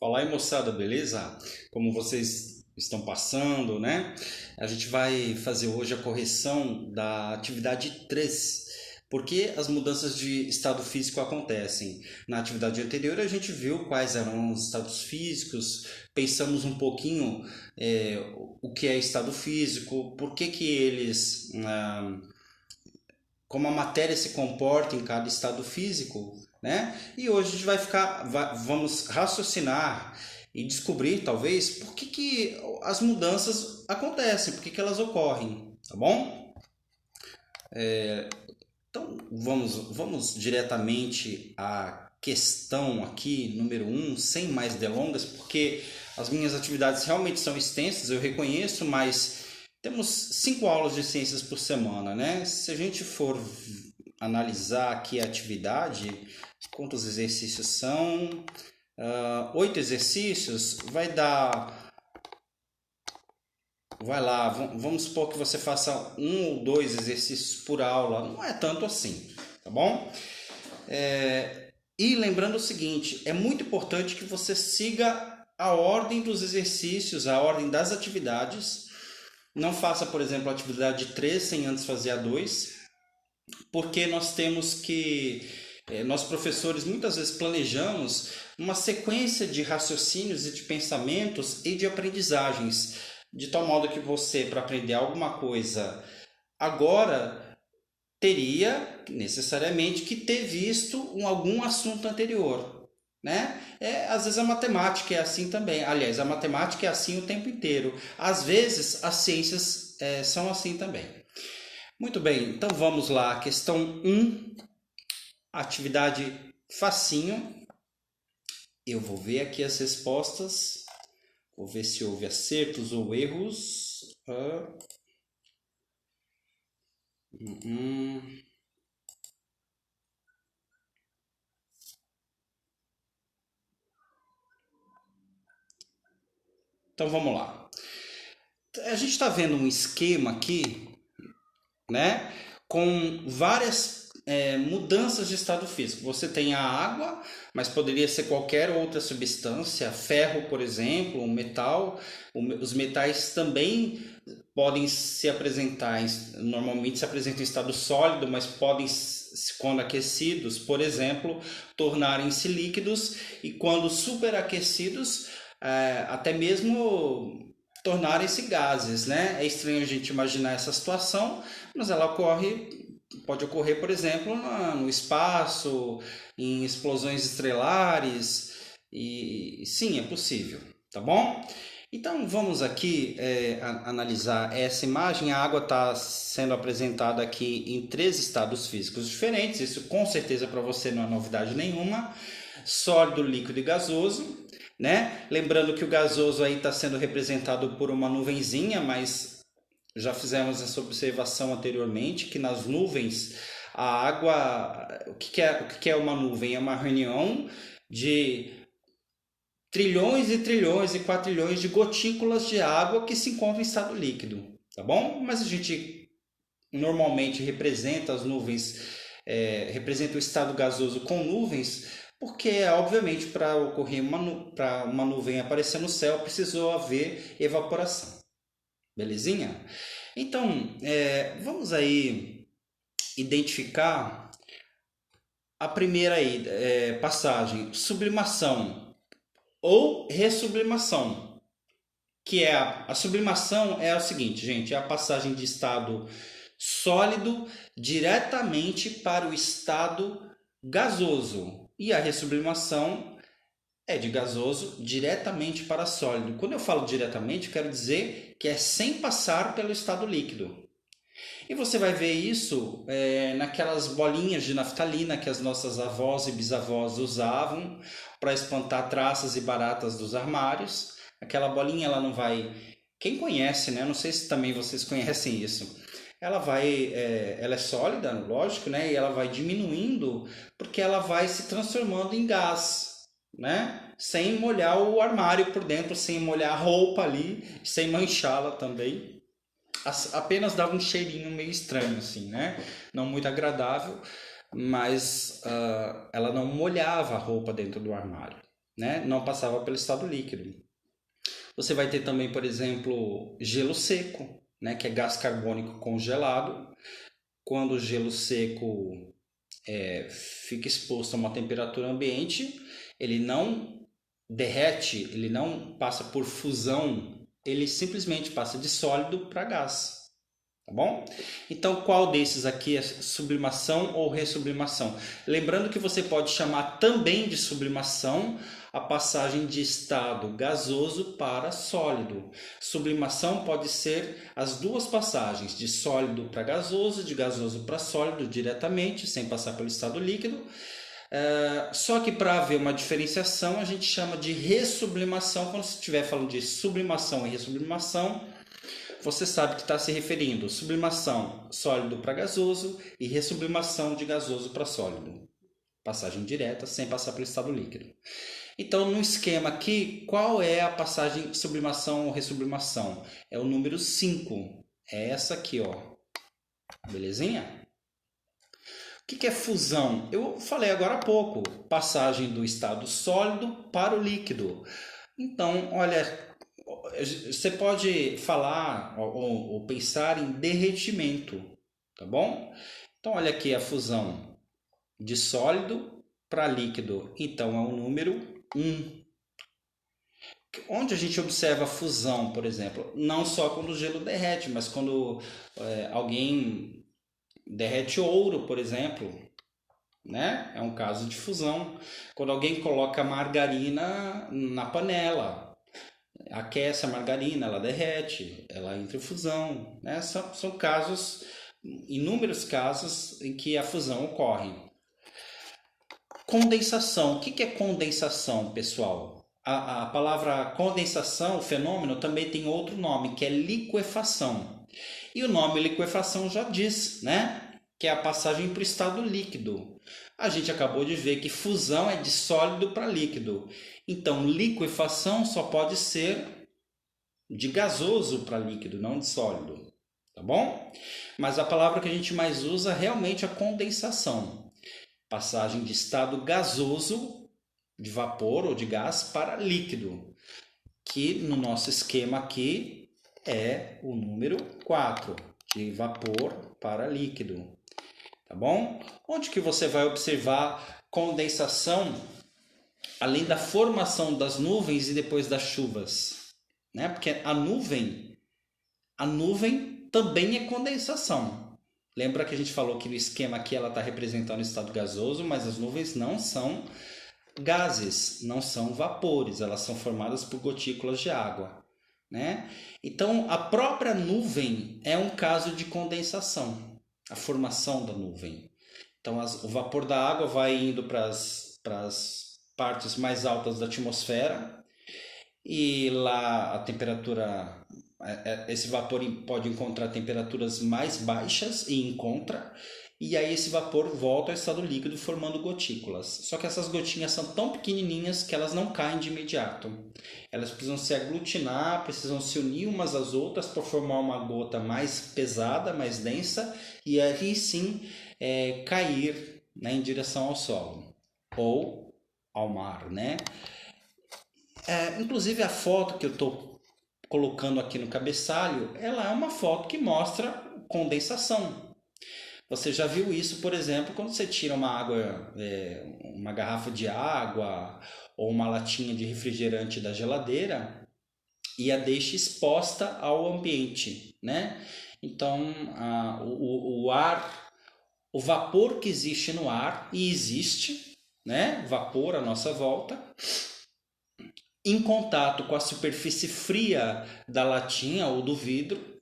Fala aí, moçada, beleza? Como vocês estão passando, né? A gente vai fazer hoje a correção da atividade 3. Por que as mudanças de estado físico acontecem? Na atividade anterior a gente viu quais eram os estados físicos, pensamos um pouquinho o que é estado físico, por que que eles, como a matéria se comporta em cada estado físico, né? E hoje a gente vamos raciocinar e descobrir, talvez, por que que as mudanças acontecem, por que que elas ocorrem, tá bom? Então, vamos diretamente à questão aqui, número um, sem mais delongas, porque as minhas atividades realmente são extensas, eu reconheço, mas temos 5 aulas de ciências por semana, né? Se a gente for analisar aqui a atividade, quantos exercícios são? 8 exercícios, vai dar. Vai lá, vamos supor que você faça 1 ou 2 exercícios por aula, não é tanto assim, tá bom? E lembrando o seguinte, é muito importante que você siga a ordem dos exercícios, a ordem das atividades. Não faça, por exemplo, a atividade 3 sem antes fazer a 2, porque nós temos que, nós professores muitas vezes planejamos uma sequência de raciocínios e de pensamentos e de aprendizagens, de tal modo que você, para aprender alguma coisa agora, teria necessariamente que ter visto algum assunto anterior, né? Às vezes a matemática é assim também. Aliás, a matemática é assim o tempo inteiro. Às vezes as ciências são assim também. Muito bem, então vamos lá. Questão um, atividade facinho. Eu vou ver aqui as respostas. Vou ver se houve acertos ou erros. Então vamos lá. A gente está vendo um esquema aqui, né? Com várias mudanças de estado físico. Você tem a água, mas poderia ser qualquer outra substância, ferro, por exemplo, um metal. Os metais também podem se apresentar, normalmente se apresentam em estado sólido, mas podem, quando aquecidos, por exemplo, tornarem-se líquidos e quando superaquecidos, até mesmo tornarem-se gases, né? É estranho a gente imaginar essa situação, mas ela pode ocorrer, por exemplo, no espaço, em explosões estrelares, e sim, é possível, tá bom? Então vamos aqui analisar essa imagem. A água está sendo apresentada aqui em 3 estados físicos diferentes, isso com certeza para você não é novidade nenhuma: sólido, líquido e gasoso. Né? Lembrando que o gasoso aí está sendo representado por uma nuvenzinha, mas já fizemos essa observação anteriormente, que nas nuvens a água, o que é uma nuvem? É uma reunião de trilhões e trilhões e quatrilhões de gotículas de água que se encontram em estado líquido, tá bom? Mas a gente normalmente representa as nuvens, representa o estado gasoso com nuvens, porque obviamente para ocorrer para uma nuvem aparecer no céu precisou haver evaporação, belezinha? Então vamos aí identificar a primeira aí, passagem: sublimação ou ressublimação. Que é a sublimação é o seguinte, gente: é a passagem de estado sólido diretamente para o estado gasoso. E a ressublimação é de gasoso diretamente para sólido. Quando eu falo diretamente, eu quero dizer que é sem passar pelo estado líquido. E você vai ver isso naquelas bolinhas de naftalina que as nossas avós e bisavós usavam para espantar traças e baratas dos armários. Aquela bolinha, ela não vai... Quem conhece, né? Não sei se também vocês conhecem isso. Ela é sólida, lógico, né? E ela vai diminuindo porque ela vai se transformando em gás, né? Sem molhar o armário por dentro, sem molhar a roupa ali, sem manchá-la também. Apenas dava um cheirinho meio estranho, assim, né? Não muito agradável, mas ela não molhava a roupa dentro do armário, né? Não passava pelo estado líquido. Você vai ter também, por exemplo, gelo seco, né? Que é gás carbônico congelado. Quando o gelo seco fica exposto a uma temperatura ambiente, ele não derrete, ele não passa por fusão, ele simplesmente passa de sólido para gás. Tá bom? Então, qual desses aqui é sublimação ou ressublimação? Lembrando que você pode chamar também de sublimação a passagem de estado gasoso para sólido. Sublimação pode ser as duas passagens, de sólido para gasoso, de gasoso para sólido diretamente, sem passar pelo estado líquido. Só que para haver uma diferenciação, a gente chama de ressublimação. Quando você estiver falando de sublimação e ressublimação, você sabe que está se referindo sublimação sólido para gasoso e ressublimação de gasoso para sólido. Passagem direta, sem passar pelo estado líquido. Então, no esquema aqui, qual é a passagem de sublimação ou ressublimação? É o número 5. É essa aqui, ó. Belezinha? O que é fusão? Eu falei agora há pouco. Passagem do estado sólido para o líquido. Então, olha, você pode falar ou pensar em derretimento, tá bom? Então, olha aqui a fusão de sólido para líquido. Então, é o número 1. Onde a gente observa a fusão, por exemplo? Não só quando o gelo derrete, mas quando alguém derrete ouro, por exemplo, né? É um caso de fusão. Quando alguém coloca margarina na panela, aquece a margarina, ela derrete, ela entra em fusão, né? São casos, inúmeros casos em que a fusão ocorre. Condensação. O que é condensação, pessoal? A palavra condensação, o fenômeno, também tem outro nome, que é liquefação. E o nome liquefação já diz, né? Que é a passagem para o estado líquido. A gente acabou de ver que fusão é de sólido para líquido. Então, liquefação só pode ser de gasoso para líquido, não de sólido. Tá bom? Mas a palavra que a gente mais usa realmente é a condensação. Passagem de estado gasoso, de vapor ou de gás, para líquido. Que no nosso esquema aqui é o número 4, de vapor para líquido. Tá bom? Onde que você vai observar condensação, além da formação das nuvens e depois das chuvas? Né? Porque a nuvem também é condensação. Lembra que a gente falou que no esquema aqui ela está representando o estado gasoso, mas as nuvens não são gases, não são vapores, elas são formadas por gotículas de água, né? Então, a própria nuvem é um caso de condensação, a formação da nuvem. Então, o vapor da água vai indo para as partes mais altas da atmosfera e lá a temperatura, esse vapor pode encontrar temperaturas mais baixas e encontra, e aí esse vapor volta ao estado líquido formando gotículas. Só que essas gotinhas são tão pequenininhas que elas não caem de imediato. Elas precisam se aglutinar, precisam se unir umas às outras para formar uma gota mais pesada, mais densa, e aí sim cair, né, em direção ao solo ou ao mar, né? Inclusive a foto que eu estou colocando aqui no cabeçalho, ela é uma foto que mostra condensação. Você já viu isso, por exemplo, quando você tira uma água, uma garrafa de água ou uma latinha de refrigerante da geladeira e a deixa exposta ao ambiente, né? Então, o ar, o vapor que existe no ar, e existe, né? Vapor à nossa volta, em contato com a superfície fria da latinha ou do vidro,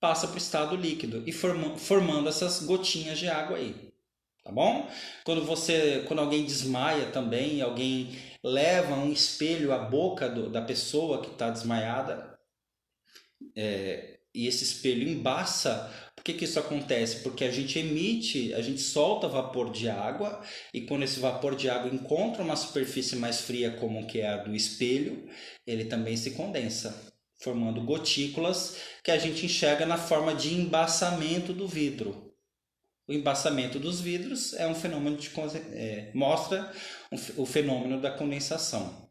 passa para o estado líquido e formando essas gotinhas de água aí, tá bom? Quando alguém desmaia também, alguém leva um espelho à boca da pessoa que está desmaiada, e esse espelho embaça. Por que isso acontece? Porque a gente solta vapor de água, e quando esse vapor de água encontra uma superfície mais fria como que é a do espelho, ele também se condensa, formando gotículas que a gente enxerga na forma de embaçamento do vidro. O embaçamento dos vidros é um fenômeno mostra o fenômeno da condensação,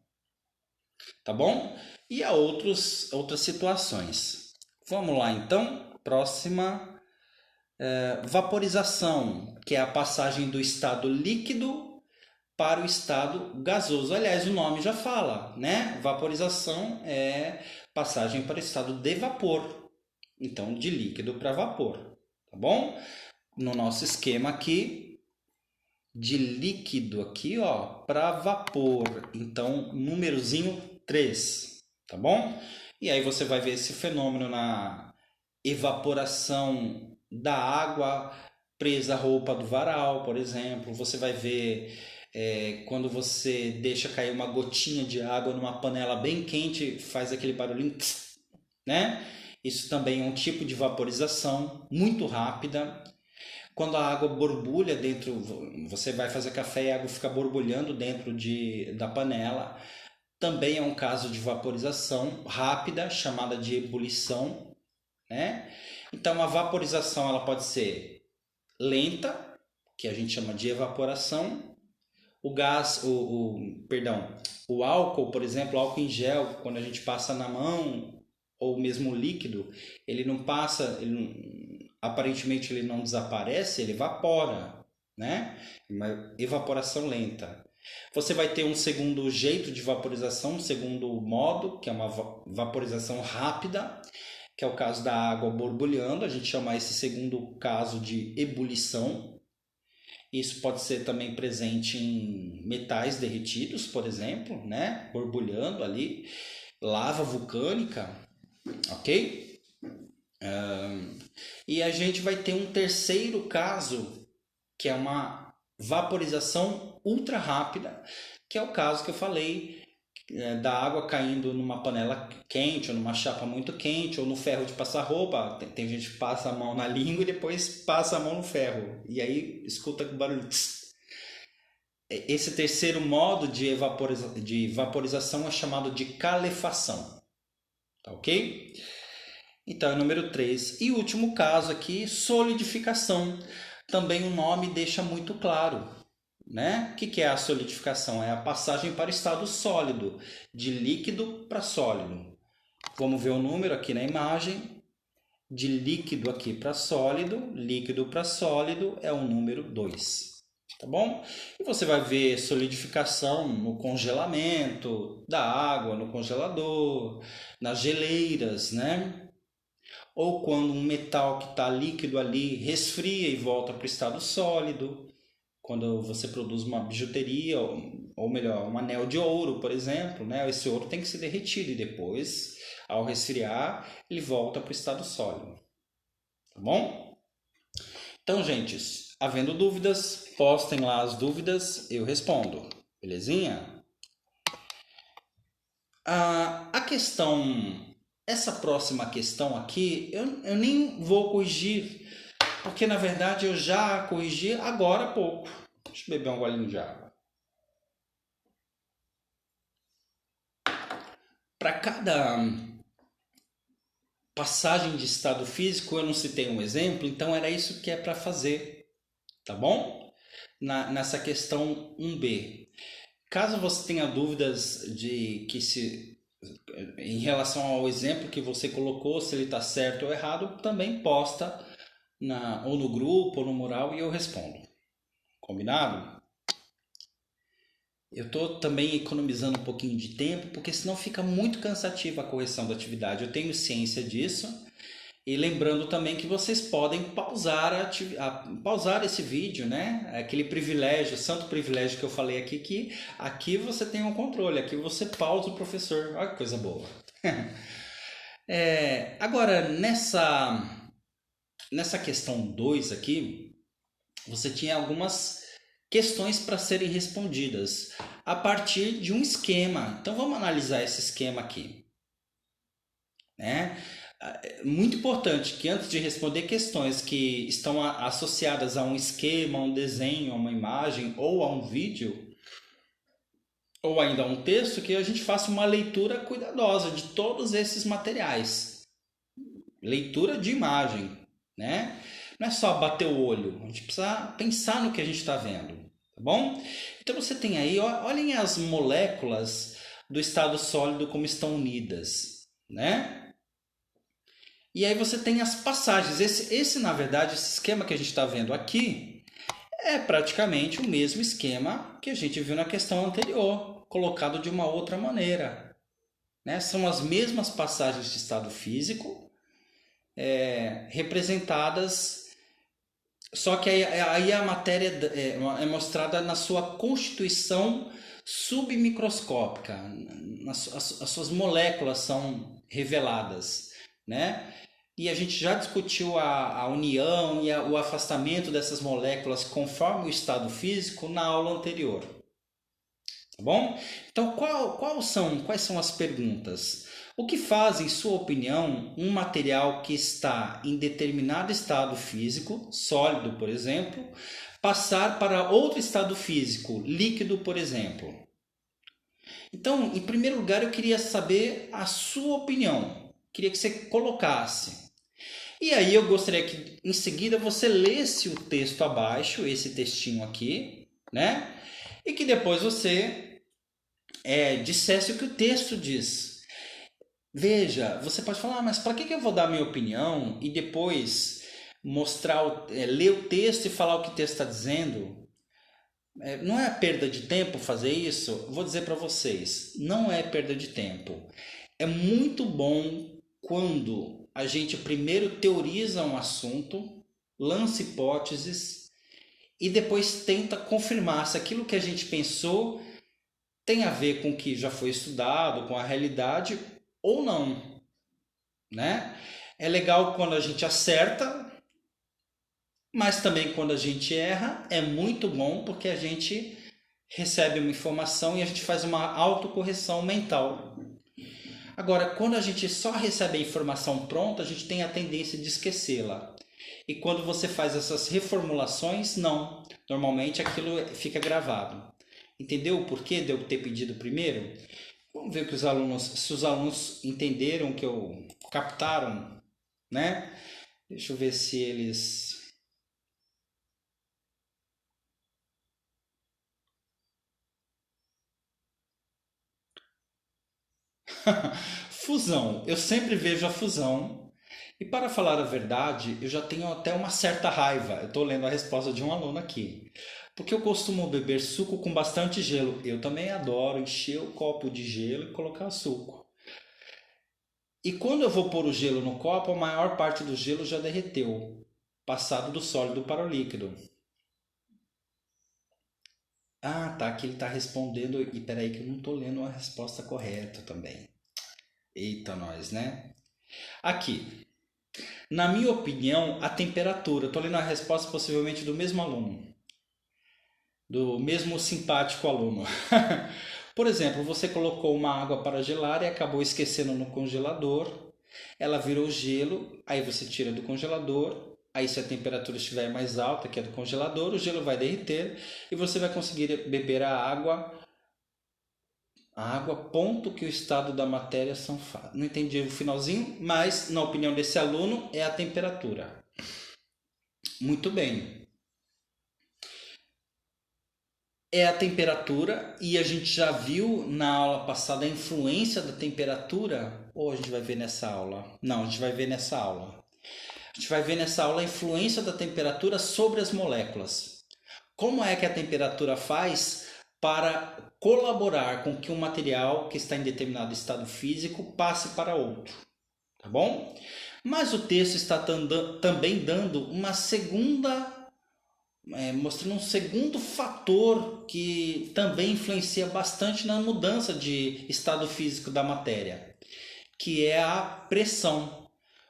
tá bom? E há outras situações. Vamos lá então, próxima, vaporização, que é a passagem do estado líquido para o estado gasoso. Aliás, o nome já fala, né? Vaporização é passagem para o estado de vapor, então de líquido para vapor, tá bom? No nosso esquema aqui, de líquido aqui, ó, para vapor. Então, númerozinho 3, tá bom? E aí você vai ver esse fenômeno na evaporação da água presa à roupa do varal, por exemplo. Você vai ver quando você deixa cair uma gotinha de água numa panela bem quente, faz aquele barulhinho, né? Isso também é um tipo de vaporização muito rápida. Quando a água borbulha dentro, você vai fazer café e a água fica borbulhando dentro da panela, também é um caso de vaporização rápida, chamada de ebulição, né? Então a vaporização ela pode ser lenta, que a gente chama de evaporação. O gás, o álcool, por exemplo, o álcool em gel, quando a gente passa na mão, ou mesmo o líquido, ele não passa, aparentemente ele não desaparece, ele evapora, né? Uma evaporação lenta. Você vai ter um segundo jeito de vaporização, um segundo modo, que é uma vaporização rápida, que é o caso da água borbulhando. A gente chama esse segundo caso de ebulição. Isso pode ser também presente em metais derretidos, por exemplo, né? Borbulhando ali, lava vulcânica, ok? E a gente vai ter um terceiro caso, que é uma vaporização ultra rápida, que é o caso que eu falei da água caindo numa panela quente, ou numa chapa muito quente, ou no ferro de passar roupa. Tem gente que passa a mão na língua e depois passa a mão no ferro, e aí escuta o barulho. Esse terceiro modo de vaporização é chamado de calefação, tá ok? Então, é o número 3. E o último caso aqui, solidificação. Também o nome deixa muito claro, né? O que é a solidificação? É a passagem para o estado sólido, de líquido para sólido. Vamos ver o número aqui na imagem. De líquido aqui para sólido, líquido para sólido é o número 2. Tá bom? E você vai ver solidificação no congelamento da água, no congelador, nas geleiras, né? Ou quando um metal que está líquido ali resfria e volta para o estado sólido, quando você produz uma bijuteria, ou melhor, um anel de ouro, por exemplo, né? Esse ouro tem que ser derretido e depois, ao resfriar, ele volta para o estado sólido. Tá bom? Então, gente, havendo dúvidas, postem lá as dúvidas, eu respondo. Belezinha? A questão... Essa próxima questão aqui, eu nem vou corrigir, porque na verdade eu já corrigi agora há pouco. Deixa eu beber um golinho de água. Para cada passagem de estado físico, eu não citei um exemplo, então era isso que é para fazer, tá bom? Nessa questão 1b. Caso você tenha dúvidas em relação ao exemplo que você colocou, se ele está certo ou errado, também posta ou no grupo ou no mural e eu respondo. Combinado? Eu estou também economizando um pouquinho de tempo, porque senão fica muito cansativa a correção da atividade. Eu tenho ciência disso. E lembrando também que vocês podem pausar esse vídeo, né? Aquele privilégio, santo privilégio que eu falei aqui, que aqui você tem um controle, aqui você pausa o professor. Olha que coisa boa. Agora, nessa questão 2 aqui, você tinha algumas questões para serem respondidas a partir de um esquema. Então, vamos analisar esse esquema aqui, né? Muito importante que antes de responder questões que estão associadas a um esquema, a um desenho, a uma imagem ou a um vídeo, ou ainda a um texto, que a gente faça uma leitura cuidadosa de todos esses materiais. Leitura de imagem, né? Não é só bater o olho, a gente precisa pensar no que a gente está vendo, tá bom? Então você tem aí, olhem as moléculas do estado sólido como estão unidas, né? E aí você tem as passagens. Na verdade, esse esquema que a gente está vendo aqui é praticamente o mesmo esquema que a gente viu na questão anterior, colocado de uma outra maneira, né? São as mesmas passagens de estado físico representadas, só que aí a matéria é mostrada na sua constituição submicroscópica, as suas moléculas são reveladas, né? E a gente já discutiu a união e o afastamento dessas moléculas conforme o estado físico na aula anterior. Tá bom? Então, quais são as perguntas? O que faz, em sua opinião, um material que está em determinado estado físico, sólido, por exemplo, passar para outro estado físico, líquido, por exemplo? Então, em primeiro lugar, eu queria saber a sua opinião. Queria que você colocasse. E aí eu gostaria que, em seguida, você lesse o texto abaixo, esse textinho aqui, né? E que depois você dissesse o que o texto diz. Veja, você pode falar, mas para que eu vou dar minha opinião e depois ler o texto e falar o que o texto está dizendo? Não é perda de tempo fazer isso? Vou dizer para vocês, não é perda de tempo. É muito bom quando a gente primeiro teoriza um assunto, lança hipóteses e depois tenta confirmar se aquilo que a gente pensou tem a ver com o que já foi estudado, com a realidade ou não, né? É legal quando a gente acerta, mas também quando a gente erra é muito bom porque a gente recebe uma informação e a gente faz uma autocorreção mental. Agora, quando a gente só recebe a informação pronta, a gente tem a tendência de esquecê-la. E quando você faz essas reformulações, não. Normalmente aquilo fica gravado. Entendeu o porquê de eu ter pedido primeiro? Vamos ver que se os alunos entenderam, que eu captaram, né? Deixa eu ver se eles... Fusão. Eu sempre vejo a fusão. E para falar a verdade, eu já tenho até uma certa raiva. Eu estou lendo a resposta de um aluno aqui. Porque eu costumo beber suco com bastante gelo. Eu também adoro encher o copo de gelo e colocar suco. E quando eu vou pôr o gelo no copo, a maior parte do gelo já derreteu, passado do sólido para o líquido. Ah, tá, aqui ele está respondendo. E peraí que eu não estou lendo a resposta correta também. Eita, nós, né? Aqui. Na minha opinião, a temperatura. Estou lendo a resposta possivelmente do mesmo aluno. Do mesmo simpático aluno. Por exemplo, você colocou uma água para gelar e acabou esquecendo no congelador. Ela virou gelo, aí você tira do congelador. Aí se a temperatura estiver mais alta que a do congelador, o gelo vai derreter e você vai conseguir beber a água. A água, ponto que o estado da matéria são fatos. Não entendi o finalzinho, mas na opinião desse aluno é a temperatura. Muito bem. É a temperatura e a gente já viu na aula passada a influência da temperatura, ou a gente vai ver nessa aula? Não, a gente vai ver nessa aula. A gente vai ver nessa aula a influência da temperatura sobre as moléculas. Como é que a temperatura faz para colaborar com que um material que está em determinado estado físico passe para outro, tá bom? Mas o texto está também dando uma segunda... mostrando um segundo fator que também influencia bastante na mudança de estado físico da matéria, que é a pressão.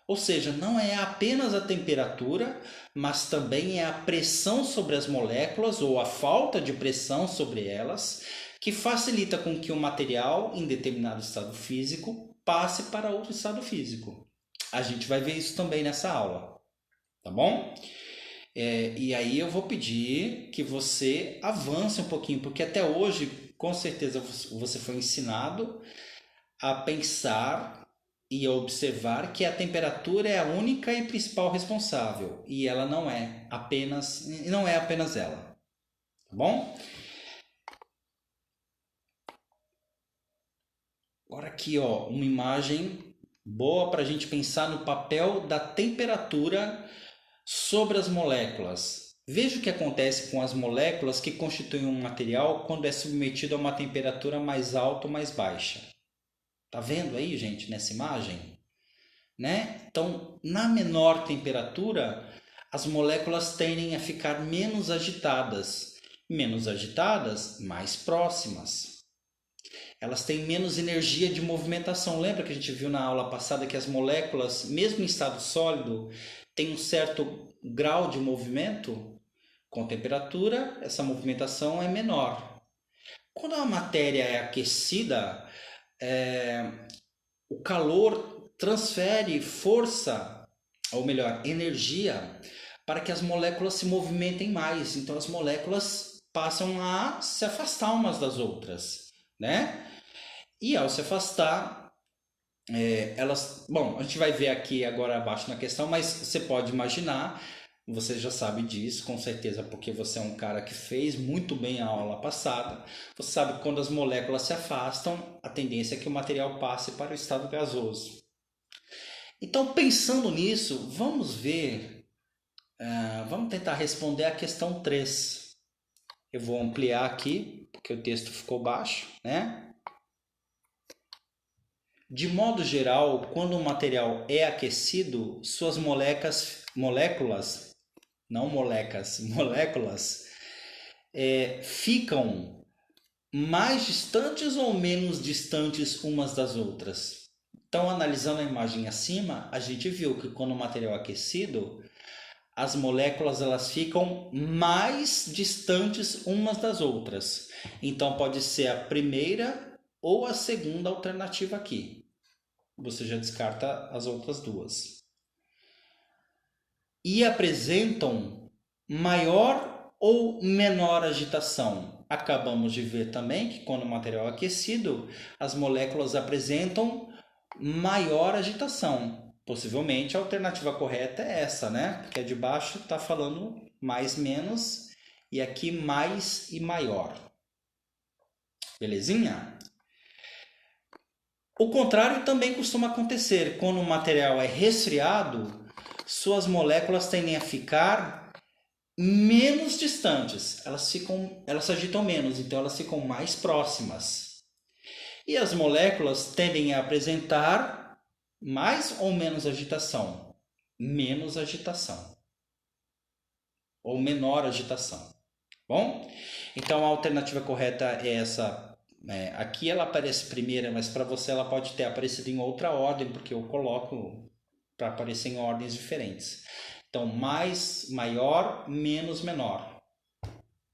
Ou seja, não é apenas a temperatura, mas também é a pressão sobre as moléculas ou a falta de pressão sobre elas que facilita com que o material em determinado estado físico passe para outro estado físico. A gente vai ver isso também nessa aula, tá bom? E aí eu vou pedir que você avance um pouquinho, porque até hoje, com certeza, você foi ensinado a pensar e observar que a temperatura é a única e principal responsável, e ela não é apenas ela, tá bom? Agora aqui, ó, uma imagem boa para a gente pensar no papel da temperatura sobre as moléculas. Veja o que acontece com as moléculas que constituem um material quando é submetido a uma temperatura mais alta ou mais baixa. Tá vendo aí, gente, nessa imagem? Né? Então, na menor temperatura, as moléculas tendem a ficar menos agitadas. Menos agitadas, mais próximas. Elas têm menos energia de movimentação. Lembra que a gente viu na aula passada que as moléculas, mesmo em estado sólido, têm um certo grau de movimento? Com temperatura, essa movimentação é menor. Quando a matéria é aquecida, o calor transfere força, ou melhor, energia, para que as moléculas se movimentem mais. Então as moléculas passam a se afastar umas das outras, né? E ao se afastar, elas... Bom, a gente vai ver aqui agora abaixo na questão, mas você pode imaginar, você já sabe disso, com certeza, porque você é um cara que fez muito bem a aula passada. Você sabe que quando as moléculas se afastam, a tendência é que o material passe para o estado gasoso. Então, pensando nisso, vamos ver, vamos tentar responder a questão 3. Eu vou ampliar aqui, porque o texto ficou baixo, né? De modo geral, quando um material é aquecido, suas moléculas ficam mais distantes ou menos distantes umas das outras. Então, analisando a imagem acima, a gente viu que quando o material é aquecido, as moléculas elas ficam mais distantes umas das outras. Então, pode ser a primeira ou a segunda alternativa aqui. Você já descarta as outras duas. E apresentam maior ou menor agitação. Acabamos de ver também que quando o material é aquecido, as moléculas apresentam maior agitação. Possivelmente a alternativa correta é essa, né? Porque a de baixo está falando mais, menos, e aqui mais e maior. Belezinha? O contrário também costuma acontecer. Quando o material é resfriado, suas moléculas tendem a ficar menos distantes. Elas se agitam menos, então elas ficam mais próximas. E as moléculas tendem a apresentar mais ou menos agitação? Menos agitação. Ou menor agitação. Bom? Então a alternativa correta é essa. Aqui ela aparece primeira, mas para você ela pode ter aparecido em outra ordem, porque eu coloco para aparecer em ordens diferentes. Então, mais, maior, menos, menor.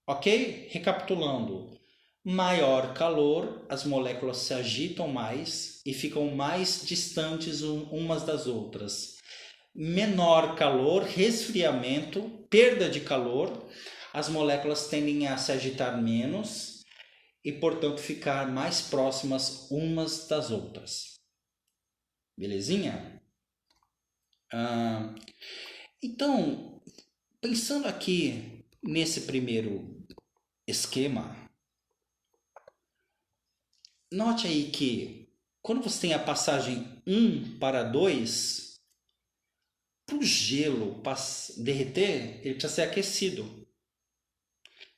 Ok? Recapitulando. Maior calor, as moléculas se agitam mais e ficam mais distantes umas das outras. Menor calor, resfriamento, perda de calor, as moléculas tendem a se agitar menos e, portanto, ficar mais próximas umas das outras. Belezinha? Então, pensando aqui nesse primeiro esquema, note aí que quando você tem a passagem 1 para 2, para o gelo derreter, ele precisa ser aquecido.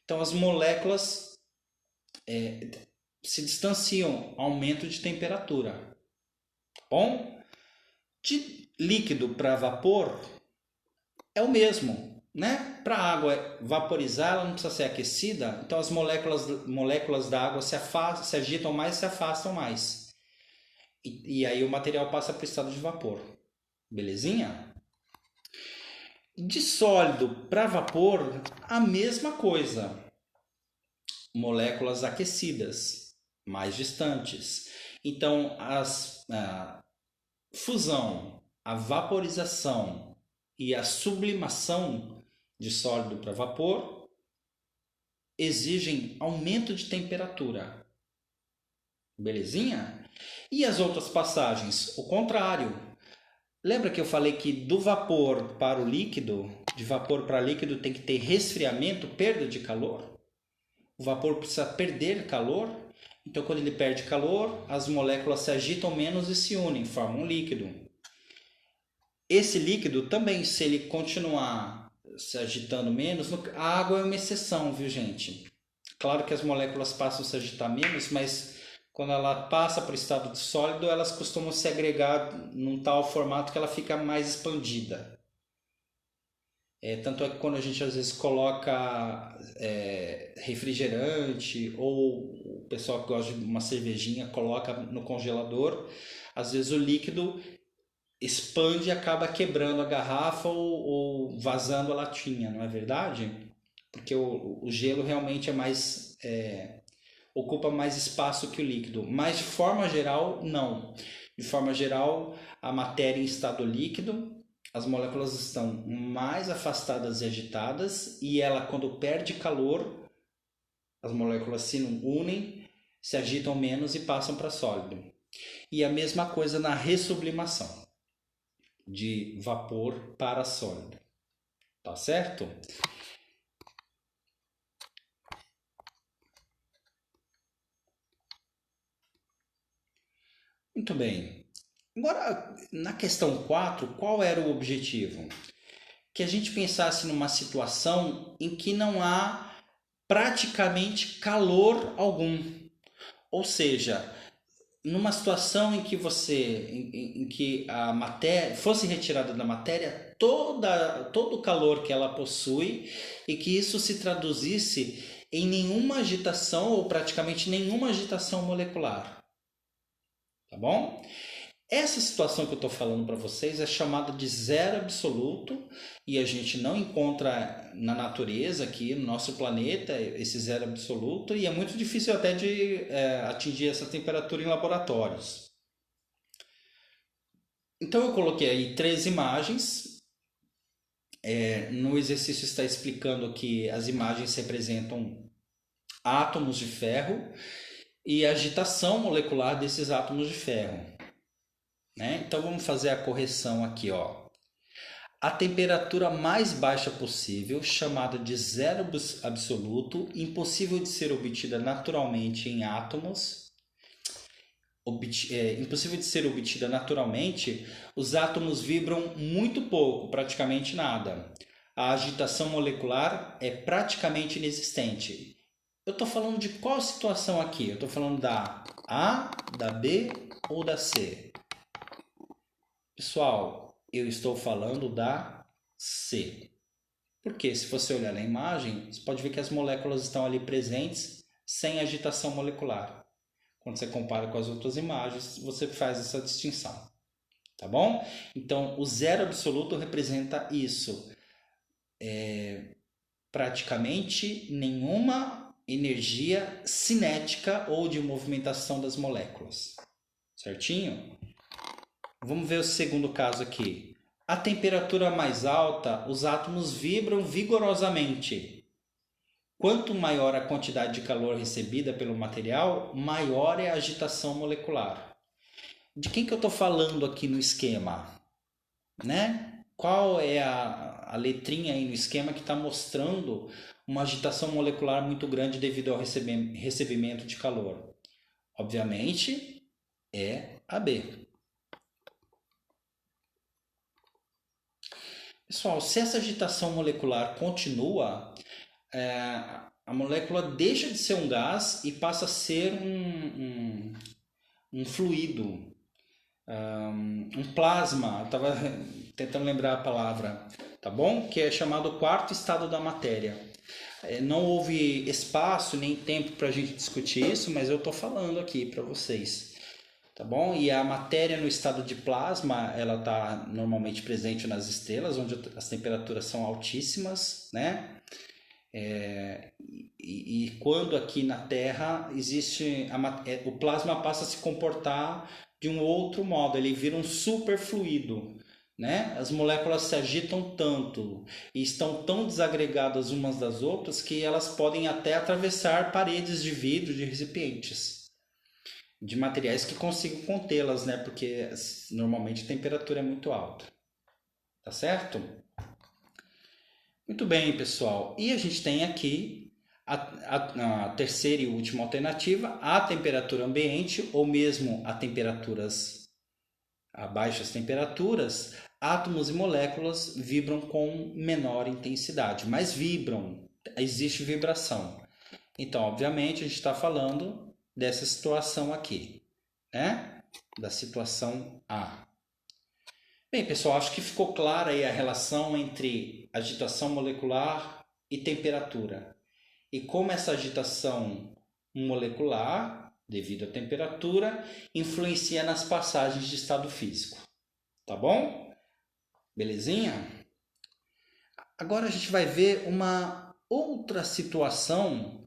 Então, as moléculas se distanciam, aumento de temperatura. Tá bom? De líquido para vapor é o mesmo, né? Para a água vaporizar, ela não precisa ser aquecida, então as moléculas da água se agitam mais, se afastam mais. E aí o material passa para o estado de vapor. Belezinha? De sólido para vapor, a mesma coisa. Moléculas aquecidas, mais distantes. Então, a fusão, a vaporização e a sublimação de sólido para vapor exigem aumento de temperatura. Belezinha? E as outras passagens? O contrário. Lembra que eu falei que do vapor para o líquido, de vapor para líquido tem que ter resfriamento, perda de calor? O vapor precisa perder calor. Então, quando ele perde calor, as moléculas se agitam menos e se unem, formam um líquido. Esse líquido também, se ele continuar se agitando menos, a água é uma exceção, viu, gente? Claro que as moléculas passam a se agitar menos, mas quando ela passa para o estado de sólido, elas costumam se agregar num tal formato que ela fica mais expandida. Tanto é que quando a gente às vezes coloca refrigerante, ou o pessoal que gosta de uma cervejinha coloca no congelador, às vezes o líquido expande e acaba quebrando a garrafa ou vazando a latinha, não é verdade? Porque o gelo realmente é mais ocupa mais espaço que o líquido, mas de forma geral não. De forma geral, a matéria em estado líquido, as moléculas estão mais afastadas e agitadas, e ela, quando perde calor, as moléculas se unem, se agitam menos e passam para sólido. E a mesma coisa na ressublimação, de vapor para sólido. Tá certo? Muito bem. Agora, na questão 4, qual era o objetivo? Que a gente pensasse numa situação em que não há praticamente calor algum. Ou seja, numa situação em que em que a matéria fosse retirada da matéria todo o calor que ela possui e que isso se traduzisse em nenhuma agitação ou praticamente nenhuma agitação molecular. Tá bom? Essa situação que eu estou falando para vocês é chamada de zero absoluto e a gente não encontra na natureza aqui no nosso planeta esse zero absoluto e é muito difícil até de atingir essa temperatura em laboratórios. Então eu coloquei aí 3 imagens. No exercício está explicando que as imagens representam átomos de ferro e a agitação molecular desses átomos de ferro. Então vamos fazer a correção aqui, ó. A temperatura mais baixa possível, chamada de zero absoluto, impossível de ser obtida naturalmente em átomos. Impossível de ser obtida naturalmente, os átomos vibram muito pouco, praticamente nada. A agitação molecular é praticamente inexistente. Eu estou falando de qual situação aqui? Eu estou falando da A, da B ou da C? Pessoal, eu estou falando da C. Porque se você olhar na imagem, você pode ver que as moléculas estão ali presentes sem agitação molecular. Quando você compara com as outras imagens, você faz essa distinção. Tá bom? Então, o zero absoluto representa isso. Praticamente nenhuma energia cinética ou de movimentação das moléculas. Certinho? Vamos ver o segundo caso aqui. A temperatura mais alta, os átomos vibram vigorosamente. Quanto maior a quantidade de calor recebida pelo material, maior é a agitação molecular. De quem que eu estou falando aqui no esquema? Qual é a letrinha aí no esquema que está mostrando uma agitação molecular muito grande devido ao recebimento de calor? Obviamente, é a B. Pessoal, se essa agitação molecular continua, a molécula deixa de ser um gás e passa a ser um fluido, um plasma. Eu estava tentando lembrar a palavra, tá bom? Que é chamado quarto estado da matéria. Não houve espaço nem tempo para a gente discutir isso, mas eu estou falando aqui para vocês. Tá bom? E a matéria no estado de plasma, ela está normalmente presente nas estrelas, onde as temperaturas são altíssimas, E quando aqui na Terra existe o plasma passa a se comportar de um outro modo, ele vira um superfluido, As moléculas se agitam tanto e estão tão desagregadas umas das outras que elas podem até atravessar paredes de vidro de recipientes. de materiais que consigam contê-las, né? Porque normalmente a temperatura é muito alta. Tá certo? Muito bem, pessoal. E a gente tem aqui a terceira e última alternativa, a temperatura ambiente, ou mesmo a baixas temperaturas, átomos e moléculas vibram com menor intensidade, mas vibram, existe vibração. Então, obviamente, a gente está falando dessa situação aqui, né? Da situação A. Bem, pessoal, acho que ficou clara aí a relação entre agitação molecular e temperatura. E como essa agitação molecular, devido à temperatura, influencia nas passagens de estado físico. Tá bom? Belezinha? Agora a gente vai ver uma outra situação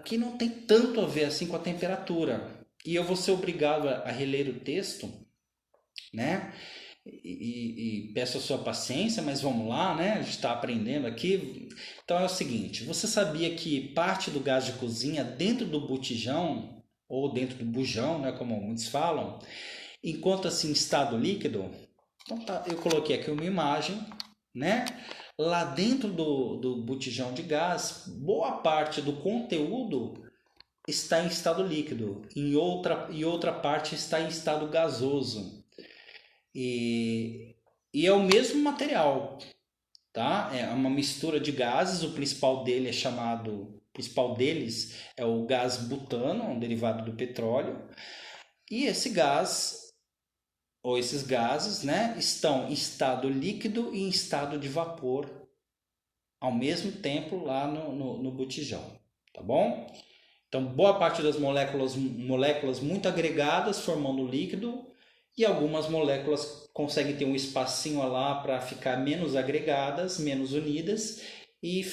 que não tem tanto a ver assim com a temperatura. E eu vou ser obrigado a reler o texto, né? E peço a sua paciência, mas vamos lá, né? A gente está aprendendo aqui. Então é o seguinte: você sabia que parte do gás de cozinha dentro do botijão, ou dentro do bujão, né, como muitos falam, encontra-se em estado líquido? Então tá, eu coloquei aqui uma imagem, né? Lá dentro do botijão de gás, boa parte do conteúdo está em estado líquido, e outra parte está em estado gasoso. E é o mesmo material, tá? É uma mistura de gases. O principal deles é o gás butano, um derivado do petróleo. E esse gás, ou esses gases, né, estão em estado líquido e em estado de vapor ao mesmo tempo lá no botijão, tá bom? Então, boa parte das moléculas muito agregadas formando líquido, e algumas moléculas conseguem ter um espacinho lá para ficar menos agregadas, menos unidas, e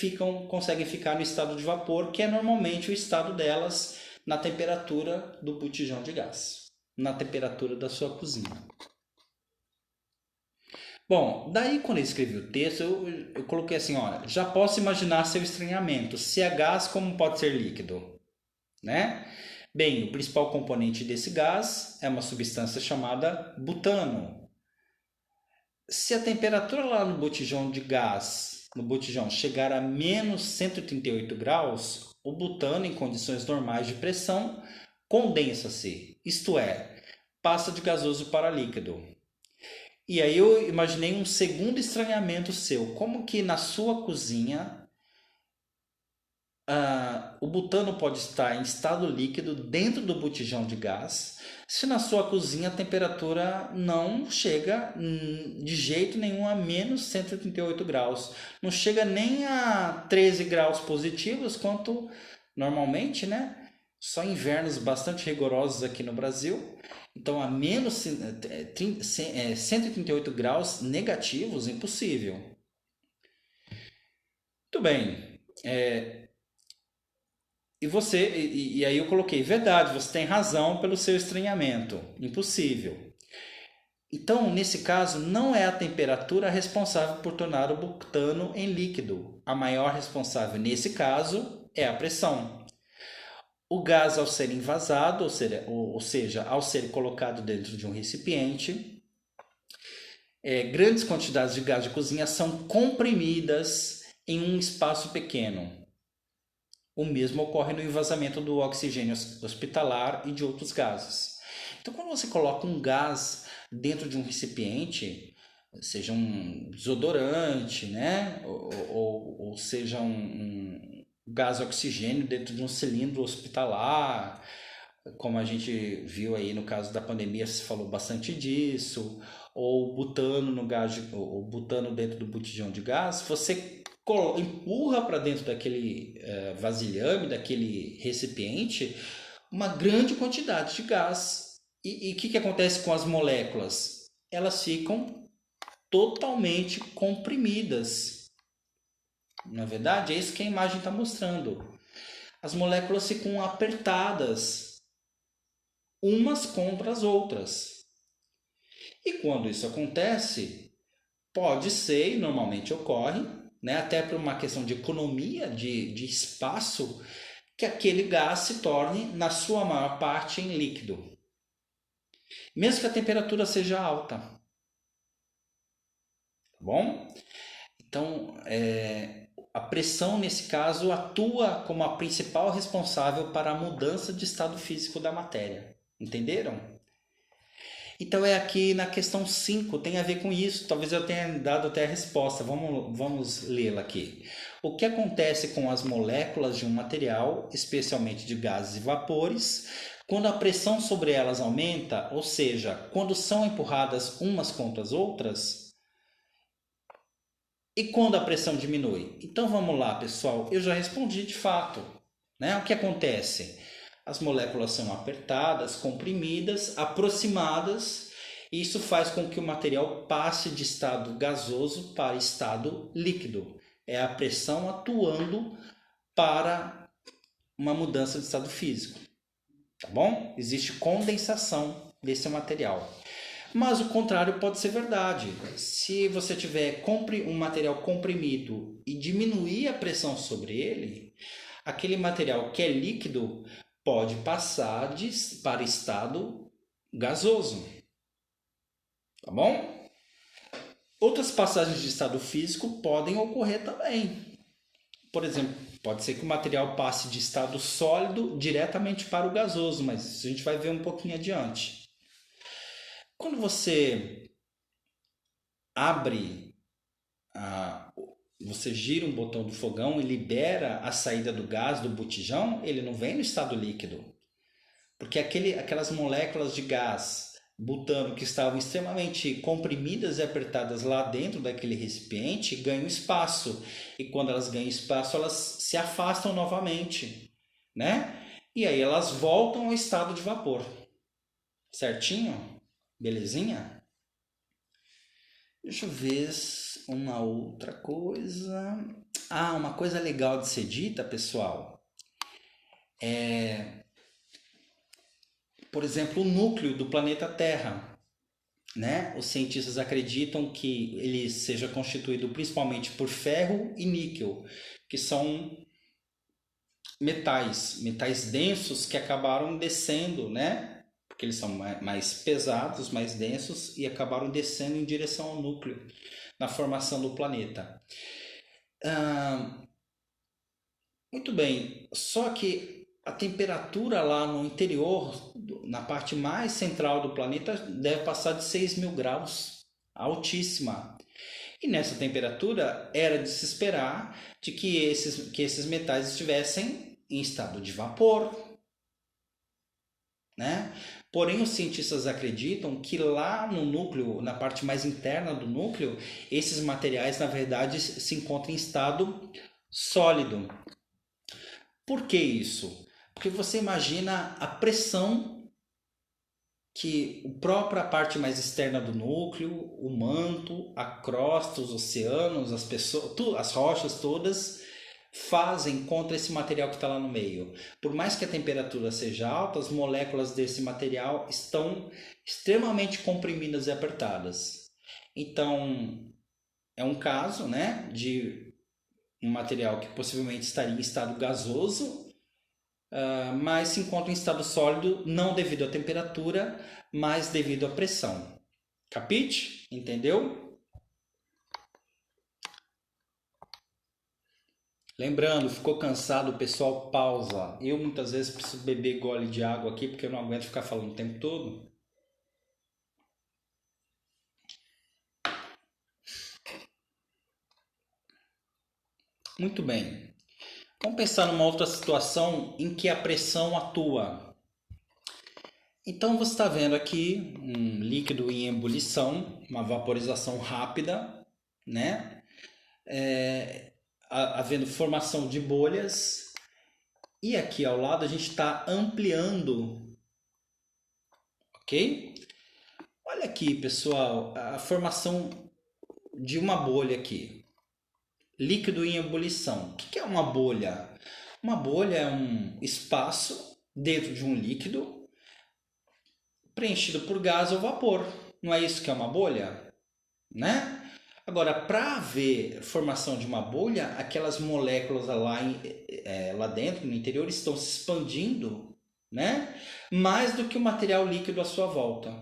conseguem ficar no estado de vapor, que é normalmente o estado delas na temperatura do botijão de gás, na temperatura da sua cozinha. Bom, daí quando eu escrevi o texto, eu coloquei assim, olha, já posso imaginar seu estranhamento. Se é gás, como pode ser líquido? Né? Bem, o principal componente desse gás é uma substância chamada butano. Se a temperatura lá no botijão de gás, chegar a menos 138 graus, o butano, em condições normais de pressão, condensa-se, isto é, passa de gasoso para líquido. E aí eu imaginei um segundo estranhamento seu, como que na sua cozinha o butano pode estar em estado líquido dentro do botijão de gás, se na sua cozinha a temperatura não chega de jeito nenhum a menos 138 graus. Não chega nem a 13 graus positivos, quanto normalmente, né? Só invernos bastante rigorosos aqui no Brasil. Então, a menos 138 graus negativos, impossível. Muito bem. E aí eu coloquei, verdade, você tem razão pelo seu estranhamento, impossível. Então, nesse caso, não é a temperatura responsável por tornar o butano em líquido. A maior responsável nesse caso é a pressão. O gás, ao ser envasado, ou seja, ao ser colocado dentro de um recipiente, grandes quantidades de gás de cozinha são comprimidas em um espaço pequeno. O mesmo ocorre no envasamento do oxigênio hospitalar e de outros gases. Então, quando você coloca um gás dentro de um recipiente, seja um desodorante, né? ou seja um gás oxigênio dentro de um cilindro hospitalar, como a gente viu aí no caso da pandemia, se falou bastante disso, ou butano ou butano dentro do botijão de gás, você empurra para dentro daquele vasilhame, daquele recipiente, uma grande quantidade de gás. E o que acontece com as moléculas? Elas ficam totalmente comprimidas. Na verdade, é isso que a imagem está mostrando. As moléculas ficam apertadas umas contra as outras. E quando isso acontece, pode ser, e normalmente ocorre, né, até por uma questão de economia de espaço, que aquele gás se torne, na sua maior parte, em líquido. Mesmo que a temperatura seja alta. Tá bom? Então, a pressão, nesse caso, atua como a principal responsável para a mudança de estado físico da matéria. Entenderam? Então, é aqui na questão 5, tem a ver com isso. Talvez eu tenha dado até a resposta. Vamos lê-la aqui. O que acontece com as moléculas de um material, especialmente de gases e vapores, quando a pressão sobre elas aumenta, ou seja, quando são empurradas umas contra as outras, e quando a pressão diminui? Então vamos lá, pessoal. Eu já respondi de fato, né? O que acontece? As moléculas são apertadas, comprimidas, aproximadas, e isso faz com que o material passe de estado gasoso para estado líquido. É a pressão atuando para uma mudança de estado físico. Tá bom? Existe condensação desse material. Mas o contrário pode ser verdade. Se você tiver um material comprimido e diminuir a pressão sobre ele, aquele material que é líquido pode passar para estado gasoso. Tá bom? Outras passagens de estado físico podem ocorrer também. Por exemplo, pode ser que o material passe de estado sólido diretamente para o gasoso, mas isso a gente vai ver um pouquinho adiante. Quando você você gira um botão do fogão e libera a saída do gás do botijão, ele não vem no estado líquido. Porque aquelas moléculas de gás butano que estavam extremamente comprimidas e apertadas lá dentro daquele recipiente ganham espaço. E quando elas ganham espaço, elas se afastam novamente, né? E aí elas voltam ao estado de vapor. Certinho? Belezinha? Deixa eu ver uma outra coisa. Uma coisa legal de ser dita, pessoal, por exemplo, o núcleo do planeta Terra, né? Os cientistas acreditam que ele seja constituído principalmente por ferro e níquel, que são metais densos que acabaram descendo, né? Porque eles são mais pesados, mais densos e acabaram descendo em direção ao núcleo na formação do planeta. Muito bem, só que a temperatura lá no interior, na parte mais central do planeta, deve passar de 6.000 graus, altíssima. E nessa temperatura era de se esperar de que esses metais estivessem em estado de vapor, né? Porém, os cientistas acreditam que lá no núcleo, na parte mais interna do núcleo, esses materiais, na verdade, se encontram em estado sólido. Por que isso? Porque você imagina a pressão que a própria parte mais externa do núcleo, o manto, a crosta, os oceanos, as rochas todas fazem contra esse material que está lá no meio. Por mais que a temperatura seja alta, as moléculas desse material estão extremamente comprimidas e apertadas. Então, é um caso, né, de um material que possivelmente estaria em estado gasoso, mas se encontra em estado sólido não devido à temperatura, mas devido à pressão. Capite? Entendeu? Lembrando, ficou cansado, o pessoal pausa. Eu muitas vezes preciso beber gole de água aqui porque eu não aguento ficar falando o tempo todo. Muito bem. Vamos pensar numa outra situação em que a pressão atua. Então você está vendo aqui um líquido em ebulição, uma vaporização rápida, né? Havendo formação de bolhas. E aqui ao lado a gente está ampliando, ok? Olha aqui, pessoal, a formação de uma bolha aqui. Líquido em ebulição. O que é uma bolha? Uma bolha é um espaço dentro de um líquido preenchido por gás ou vapor. Não é isso que é uma bolha? Né? Agora, para haver formação de uma bolha, aquelas moléculas lá dentro, no interior, estão se expandindo, né? Mais do que o material líquido à sua volta.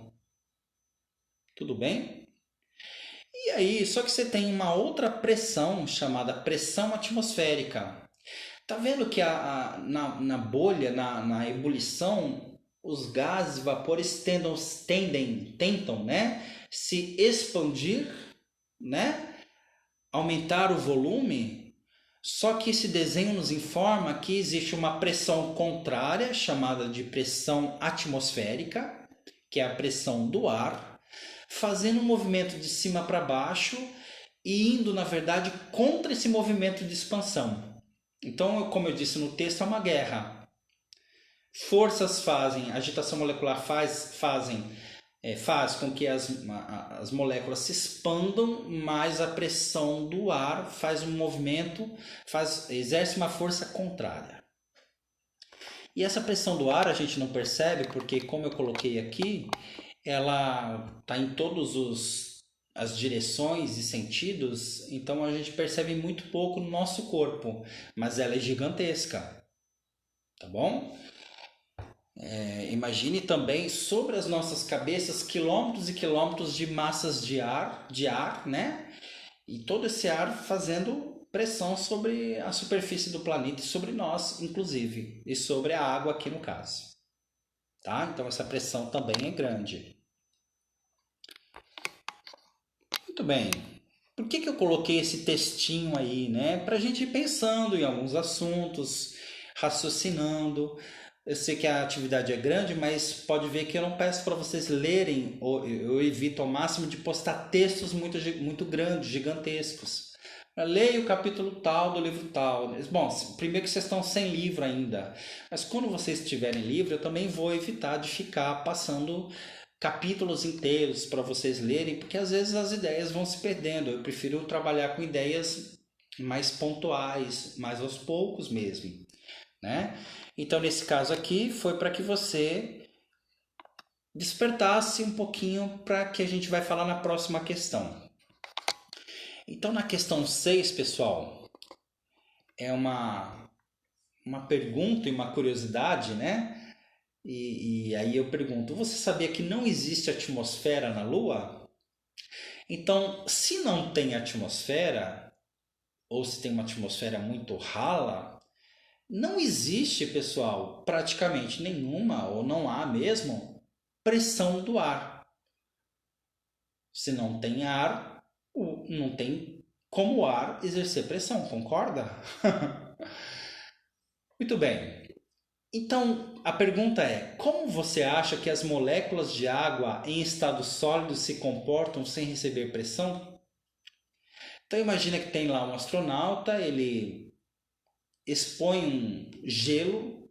Tudo bem? E aí, só que você tem uma outra pressão chamada pressão atmosférica. Tá vendo que na bolha, na ebulição, os gases e vapores tentam, né, se expandir, né, aumentar o volume. Só que esse desenho nos informa que existe uma pressão contrária, chamada de pressão atmosférica, que é a pressão do ar, fazendo um movimento de cima para baixo e indo, na verdade, contra esse movimento de expansão. Então, como eu disse no texto, é uma guerra. Forças agitação molecular faz com que as moléculas se expandam, mas a pressão do ar faz um movimento, exerce uma força contrária. E essa pressão do ar a gente não percebe porque, como eu coloquei aqui, ela está em todas as direções e sentidos, então a gente percebe muito pouco no nosso corpo, mas ela é gigantesca, tá bom? Imagine também sobre as nossas cabeças quilômetros e quilômetros de massas de ar, né? E todo esse ar fazendo pressão sobre a superfície do planeta e sobre nós, inclusive, e sobre a água aqui no caso, tá? Então essa pressão também é grande. Muito bem. Por que eu coloquei esse textinho aí, né? Para a gente ir pensando em alguns assuntos, raciocinando. Eu sei que a atividade é grande, mas pode ver que eu não peço para vocês lerem, ou eu evito ao máximo de postar textos muito grandes, gigantescos. Leia o capítulo tal do livro tal. Bom, primeiro que vocês estão sem livro ainda, mas quando vocês tiverem livro, eu também vou evitar de ficar passando capítulos inteiros para vocês lerem, porque às vezes as ideias vão se perdendo. Eu prefiro trabalhar com ideias mais pontuais, mais aos poucos mesmo, né? Então, nesse caso aqui, foi para que você despertasse um pouquinho para que a gente vai falar na próxima questão. Então, na questão 6, pessoal, é uma pergunta e uma curiosidade, né? E aí eu pergunto, você sabia que não existe atmosfera na Lua? Então, se não tem atmosfera, ou se tem uma atmosfera muito rala, não existe, pessoal, praticamente nenhuma, ou não há mesmo, pressão do ar. Se não tem ar, não tem como o ar exercer pressão, concorda? Muito bem. Então, a pergunta é, como você acha que as moléculas de água em estado sólido se comportam sem receber pressão? Então, imagina que tem lá um astronauta, ele expõe um gelo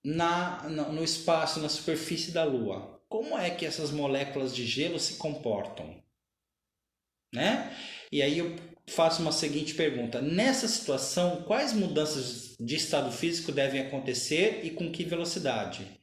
no espaço, na superfície da Lua. Como é que essas moléculas de gelo se comportam? Né? E aí eu faço uma seguinte pergunta. Nessa situação, quais mudanças de estado físico devem acontecer e com que velocidade?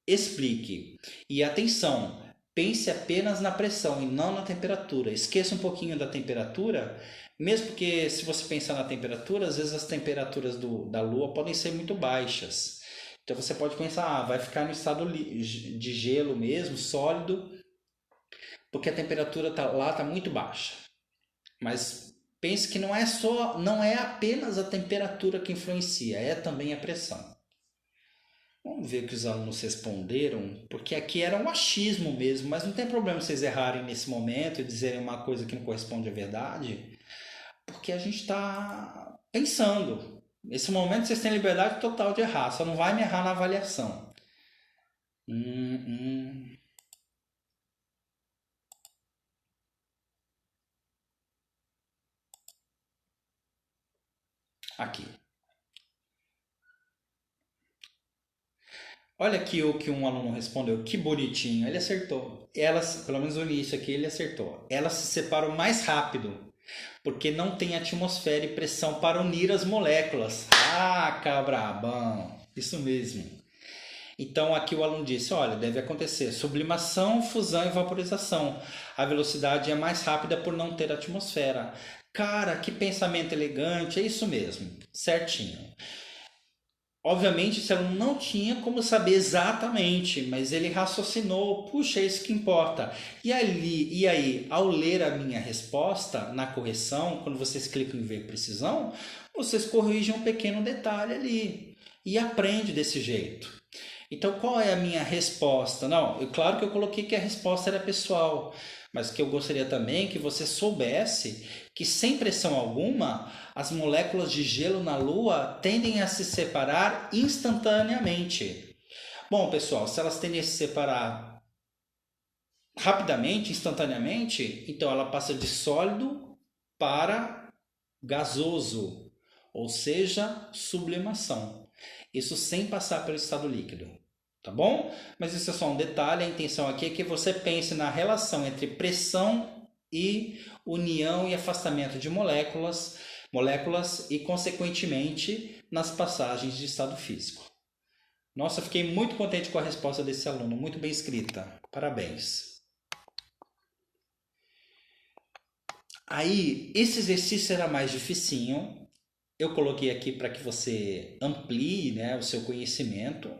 Explique. E atenção, pense apenas na pressão e não na temperatura. Esqueça um pouquinho da temperatura, mesmo porque se você pensar na temperatura, às vezes as temperaturas da Lua podem ser muito baixas. Então você pode pensar, vai ficar no estado de gelo mesmo, sólido, porque a temperatura lá está muito baixa. Mas pense que não é apenas a temperatura que influencia, é também a pressão. Vamos ver o que os alunos responderam, porque aqui era um achismo mesmo, mas não tem problema vocês errarem nesse momento e dizerem uma coisa que não corresponde à verdade, porque a gente está pensando. Nesse momento vocês têm liberdade total de errar, só não vai me errar na avaliação. Aqui. Olha aqui o que um aluno respondeu, que bonitinho, ele acertou. Elas, pelo menos o início aqui, ele acertou. Elas se separam mais rápido, porque não tem atmosfera e pressão para unir as moléculas. Ah, cabrabão, isso mesmo. Então aqui o aluno disse, olha, deve acontecer sublimação, fusão e vaporização. A velocidade é mais rápida por não ter atmosfera. Cara, que pensamento elegante, é isso mesmo, certinho. Obviamente, esse aluno não tinha como saber exatamente, mas ele raciocinou, puxa, é isso que importa. E aí, ao ler a minha resposta na correção, quando vocês clicam em ver precisão, vocês corrigem um pequeno detalhe ali e aprende desse jeito. Então, qual é a minha resposta? Não, claro que eu coloquei que a resposta era pessoal, mas que eu gostaria também que você soubesse que sem pressão alguma, as moléculas de gelo na Lua tendem a se separar instantaneamente. Bom, pessoal, se elas tendem a se separar rapidamente, instantaneamente, então ela passa de sólido para gasoso, ou seja, sublimação. Isso sem passar pelo estado líquido, tá bom? Mas isso é só um detalhe, a intenção aqui é que você pense na relação entre pressão e união e afastamento de moléculas e, consequentemente, nas passagens de estado físico. Nossa, eu fiquei muito contente com a resposta desse aluno, muito bem escrita. Parabéns. Aí, esse exercício era mais dificinho. Eu coloquei aqui para que você amplie, né, o seu conhecimento.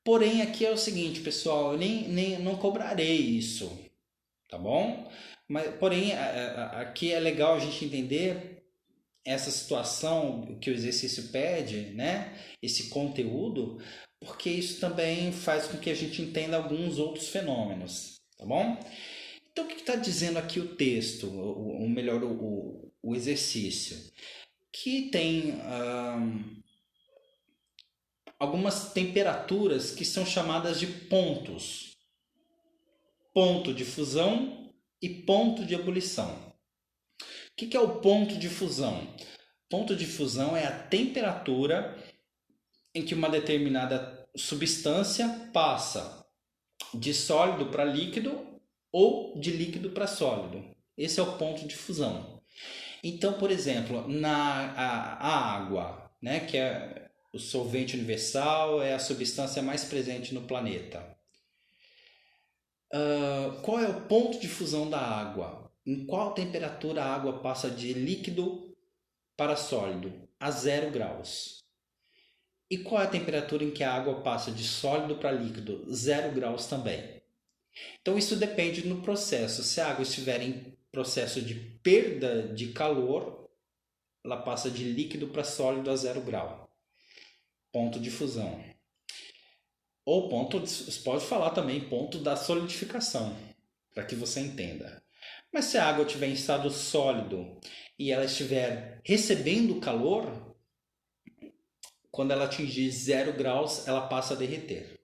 Porém, aqui é o seguinte, pessoal, eu não cobrarei isso, tá bom? Porém, aqui é legal a gente entender essa situação que o exercício pede, né? Esse conteúdo, porque isso também faz com que a gente entenda alguns outros fenômenos, tá bom? Então, o que está dizendo aqui o texto, ou melhor, o exercício? Que tem algumas temperaturas que são chamadas de pontos. Ponto de fusão e ponto de ebulição. O que é o ponto de fusão? Ponto de fusão é a temperatura em que uma determinada substância passa de sólido para líquido ou de líquido para sólido. Esse é o ponto de fusão. Então, por exemplo, a água, né, que é o solvente universal, é a substância mais presente no planeta. Qual é o ponto de fusão da água? Em qual temperatura a água passa de líquido para sólido? A 0 graus. E qual é a temperatura em que a água passa de sólido para líquido? 0 graus também. Então isso depende do processo. Se a água estiver em processo de perda de calor, ela passa de líquido para sólido a 0 grau. Ponto de fusão. Ou ponto, você pode falar também, ponto da solidificação, para que você entenda. Mas se a água estiver em estado sólido e ela estiver recebendo calor, quando ela atingir 0 graus, ela passa a derreter.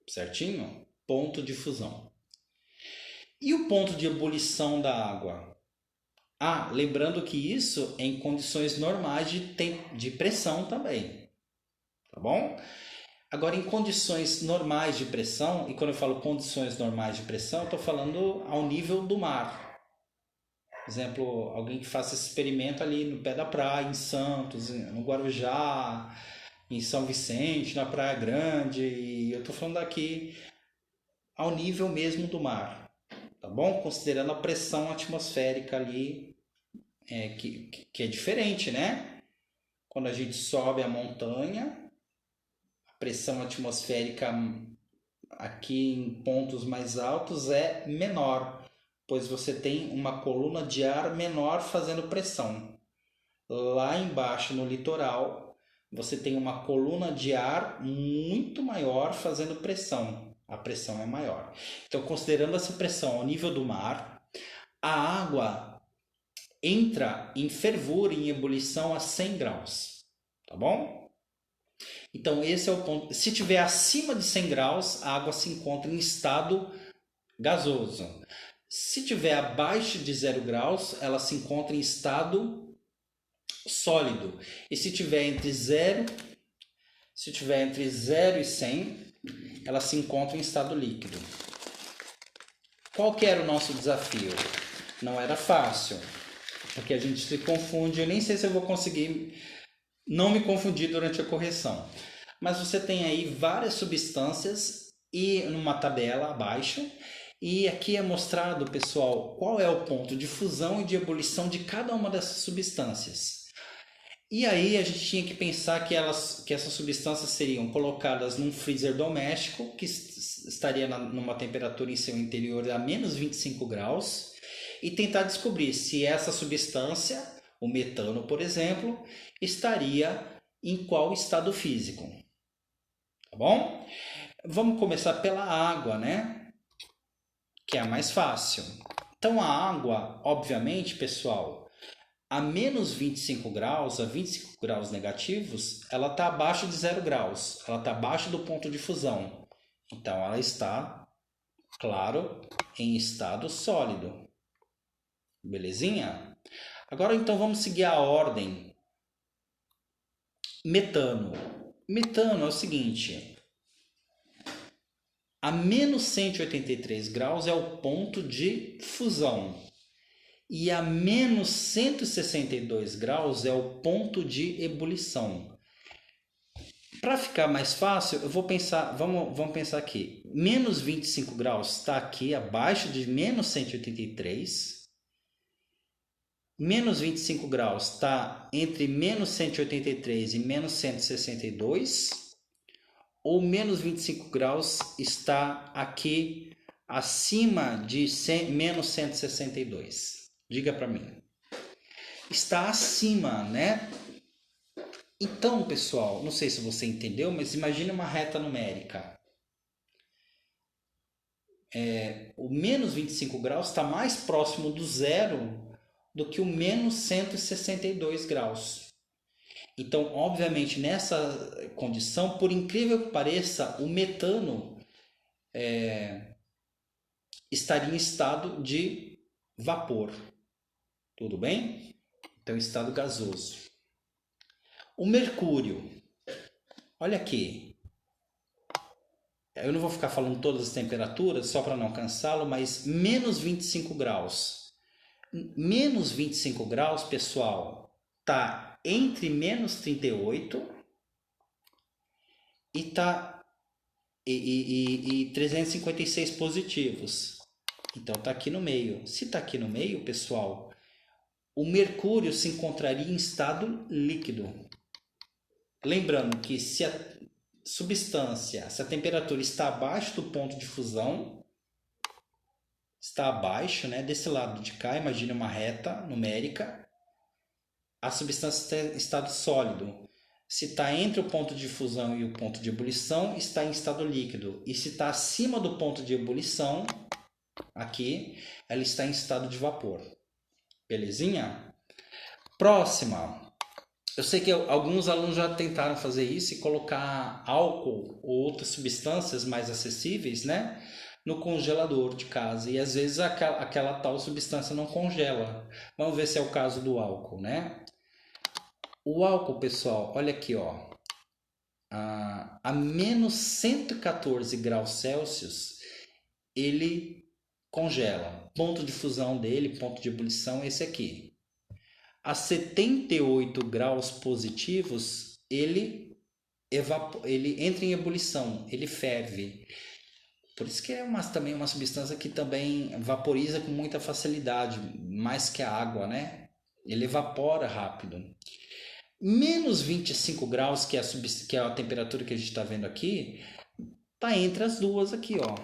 Certinho? Ponto de fusão. E o ponto de ebulição da água? Lembrando que isso é em condições normais de pressão também. Tá bom? Agora, em condições normais de pressão, e quando eu falo condições normais de pressão, eu estou falando ao nível do mar. Por exemplo, alguém que faça esse experimento ali no pé da praia, em Santos, no Guarujá, em São Vicente, na Praia Grande, e eu estou falando aqui ao nível mesmo do mar, tá bom? Considerando a pressão atmosférica ali, que é diferente, né? Quando a gente sobe a montanha, pressão atmosférica aqui em pontos mais altos é menor, pois você tem uma coluna de ar menor fazendo pressão. Lá embaixo no litoral, você tem uma coluna de ar muito maior fazendo pressão. A pressão é maior. Então, considerando essa pressão ao nível do mar, a água entra em fervura, em ebulição a 100 graus. Tá bom? Então, esse é o ponto. Se tiver acima de 100 graus, a água se encontra em estado gasoso. Se tiver abaixo de 0 graus, ela se encontra em estado sólido. E se tiver entre 0 e 100, ela se encontra em estado líquido. Qual que era o nosso desafio? Não era fácil, porque a gente se confunde. Eu nem sei se eu vou conseguir não me confundir durante a correção. mas você tem aí várias substâncias e numa tabela abaixo. E aqui é mostrado, pessoal, qual é o ponto de fusão e de ebulição de cada uma dessas substâncias. E aí a gente tinha que pensar que essas substâncias seriam colocadas num freezer doméstico, que estaria numa temperatura em seu interior a menos 25 graus, e tentar descobrir se essa substância, o metano, por exemplo, estaria em qual estado físico. Tá bom? Vamos começar pela água, né? Que é a mais fácil. Então a água, obviamente, pessoal, a menos 25 graus, a 25 graus negativos, ela está abaixo de 0 graus. Ela está abaixo do ponto de fusão. Então ela está, claro, em estado sólido. Belezinha? Agora então vamos seguir a ordem. Metano. Metano é o seguinte: a menos 183 graus é o ponto de fusão. E a menos 162 graus é o ponto de ebulição. Para ficar mais fácil, eu vou pensar, vamos pensar aqui. Menos 25 graus está aqui abaixo de menos 183. Menos 25 graus está entre menos 183 e menos 162. Ou menos 25 graus está aqui acima de menos 162. Diga para mim. Está acima, né? Então, pessoal, não sei se você entendeu, mas imagine uma reta numérica. O menos 25 graus está mais próximo do zero do que o menos 162 graus. Então, obviamente, nessa condição, por incrível que pareça, o metano estaria em estado de vapor. Tudo bem? Então, estado gasoso. O mercúrio. Olha aqui. Eu não vou ficar falando todas as temperaturas, só para não cansá-lo, mas menos 25 graus. Menos 25 graus, pessoal, está entre menos 38 e 356 positivos. Então, está aqui no meio. Se está aqui no meio, pessoal, o mercúrio se encontraria em estado líquido. Lembrando que se a substância, se a temperatura está abaixo do ponto de fusão, está abaixo, né, desse lado de cá, imagine uma reta numérica, a substância está em estado sólido. Se está entre o ponto de fusão e o ponto de ebulição, está em estado líquido. E se está acima do ponto de ebulição, aqui, ela está em estado de vapor. Belezinha? Próxima. Eu sei que alguns alunos já tentaram fazer isso e colocar álcool ou outras substâncias mais acessíveis, né, no congelador de casa. E às vezes aquela tal substância não congela. Vamos ver se é o caso do álcool, né? O álcool, pessoal, olha aqui, ó. A menos 114 graus Celsius, ele congela. Ponto de fusão dele, ponto de ebulição, esse aqui. A 78 graus positivos, ele entra em ebulição, ele ferve. Por isso que é também uma substância que também vaporiza com muita facilidade, mais que a água, né? Ele evapora rápido. Menos 25 graus, que é a temperatura que a gente está vendo aqui, está entre as duas aqui, ó.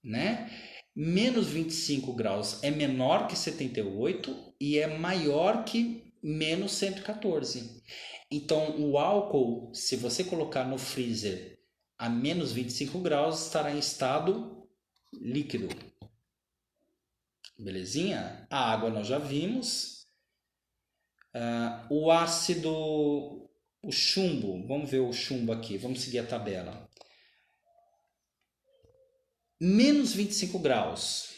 Né? Menos 25 graus é menor que 78 e é maior que menos 114. Então, o álcool, se você colocar no freezer a menos 25 graus, estará em estado líquido. Belezinha? A água nós já vimos. O ácido, o chumbo, vamos ver o chumbo aqui, vamos seguir a tabela. Menos 25 graus.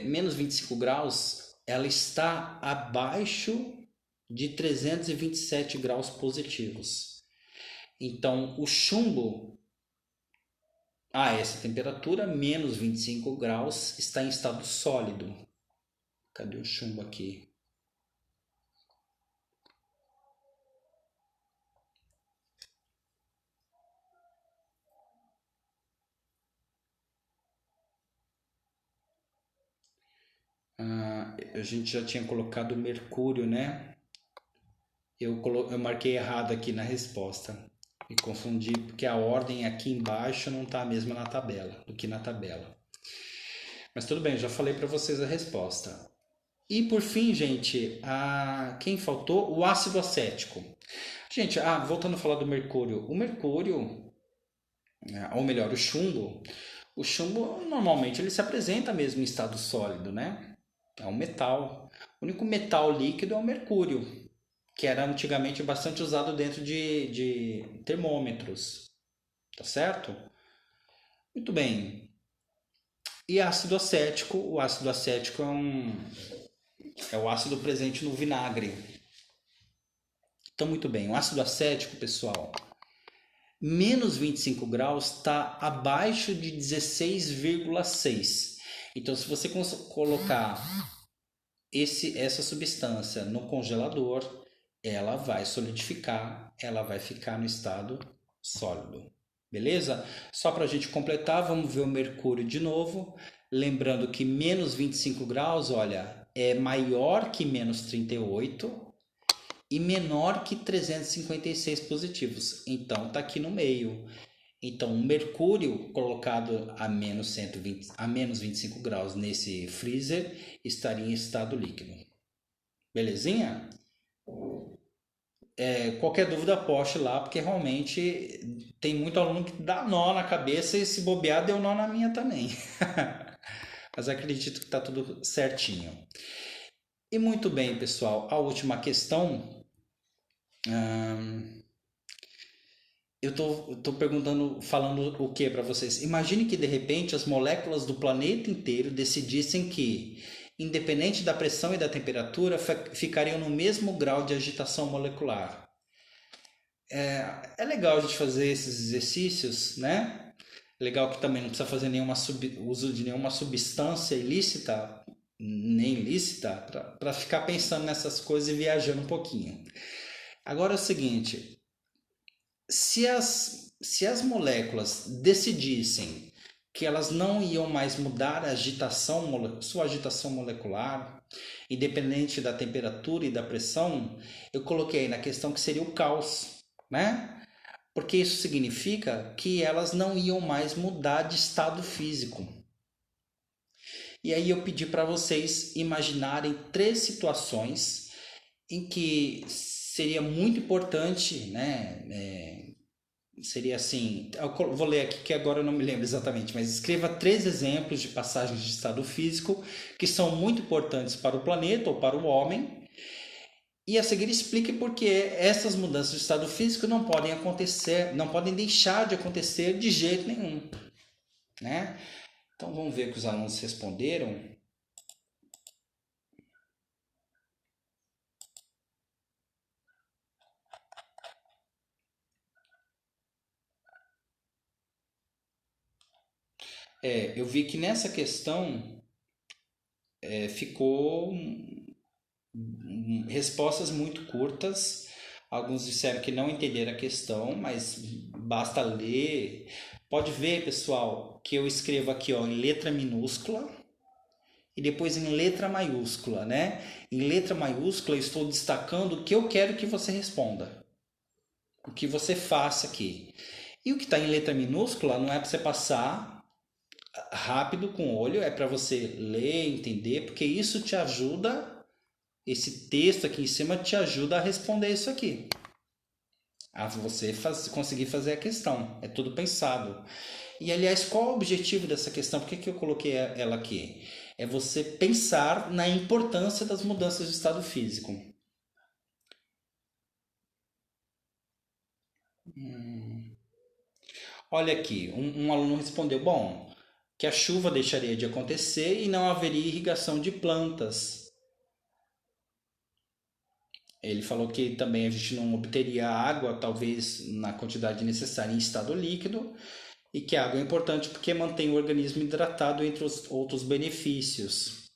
Menos 25 graus, ela está abaixo de 327 graus positivos. Então, o chumbo, a essa temperatura, menos 25 graus, está em estado sólido. Cadê o chumbo aqui? A gente já tinha colocado Mercúrio, né? Eu marquei errado aqui na resposta. Me confundi porque a ordem aqui embaixo não está a mesma na tabela, do que na tabela. Mas tudo bem, já falei para vocês a resposta. E por fim, gente, quem faltou? O ácido acético. Gente, voltando a falar do mercúrio. O mercúrio, ou melhor, o chumbo normalmente ele se apresenta mesmo em estado sólido, né? É um metal. O único metal líquido é o mercúrio, que era antigamente bastante usado dentro de termômetros, tá certo? Muito bem. E ácido acético, o ácido acético é o ácido presente no vinagre. Então, muito bem, o ácido acético, pessoal, menos 25 graus está abaixo de 16,6. Então, se você colocar essa substância no congelador, ela vai solidificar, ela vai ficar no estado sólido. Beleza? Só para a gente completar, vamos ver o mercúrio de novo. Lembrando que menos 25 graus, olha, é maior que menos 38 e menor que 356 positivos. Então, está aqui no meio. Então, o mercúrio colocado a menos 120, a menos 25 graus nesse freezer estaria em estado líquido. Belezinha? Qualquer dúvida poste lá, porque realmente tem muito aluno que dá nó na cabeça e se bobear deu nó na minha também. Mas acredito que está tudo certinho. E muito bem, pessoal, a última questão. Eu tô perguntando, falando o que para vocês? Imagine que de repente as moléculas do planeta inteiro decidissem que, independente da pressão e da temperatura, ficariam no mesmo grau de agitação molecular. É legal a gente fazer esses exercícios, né? Legal que também não precisa fazer uso de nenhuma substância ilícita, nem lícita, para ficar pensando nessas coisas e viajando um pouquinho. Agora é o seguinte, se as moléculas decidissem que elas não iam mais mudar sua agitação molecular, independente da temperatura e da pressão, eu coloquei na questão que seria o caos, né? Porque isso significa que elas não iam mais mudar de estado físico. E aí eu pedi para vocês imaginarem 3 situações em que seria muito importante, né? Seria assim, eu vou ler aqui que agora eu não me lembro exatamente, mas escreva 3 exemplos de passagens de estado físico que são muito importantes para o planeta ou para o homem. E a seguir explique por que essas mudanças de estado físico não podem acontecer, não podem deixar de acontecer de jeito nenhum, né? Então vamos ver o que os alunos responderam. Eu vi que nessa questão ficou respostas muito curtas. Alguns disseram que não entenderam a questão, mas basta ler. Pode ver, pessoal, que eu escrevo aqui ó, em letra minúscula e depois em letra maiúscula, né? Em letra maiúscula eu estou destacando o que eu quero que você responda, o que você faça aqui. E o que está em letra minúscula não é para você passar rápido com o olho, é para você ler, entender, porque isso te ajuda. Esse texto aqui em cima te ajuda a responder isso aqui. A você conseguir fazer a questão. É tudo pensado. E, aliás, qual é o objetivo dessa questão? Por que eu coloquei ela aqui? É você pensar na importância das mudanças de estado físico. Olha aqui, um aluno respondeu, bom, que a chuva deixaria de acontecer e não haveria irrigação de plantas. Ele falou que também a gente não obteria água, talvez na quantidade necessária em estado líquido, e que a água é importante porque mantém o organismo hidratado, entre os outros benefícios.